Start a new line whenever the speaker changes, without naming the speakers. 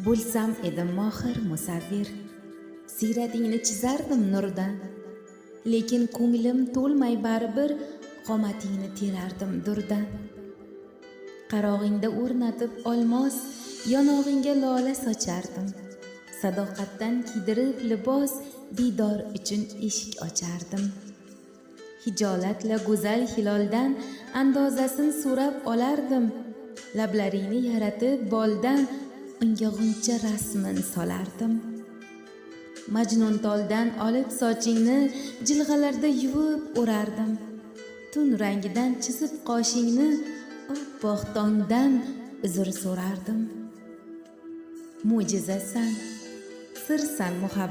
Bo'lsam edim mohir musavvir, siyratingni chizardim nurdan, lekin ko'nglim to'lmay baribir qomatingni terardim durdan. Qarog'ingda o'rnatib olmos, yonog'ingga lola sochardim, sadoqatdan kiydirib libos, diydor uchun eshik ochardim. Hijolatla go'zal hiloldan andozasin so'rab olardim, lablaringni yaratib boldan unga g'uncha rasmin solardim. Majnuntoldan olib sochingni jilg'alarda yuvib o'rardim, tun rangidan chizib qoshingni oppoq tongdan uzr so'rardim. Mo'jizasan, sirsan muhabbat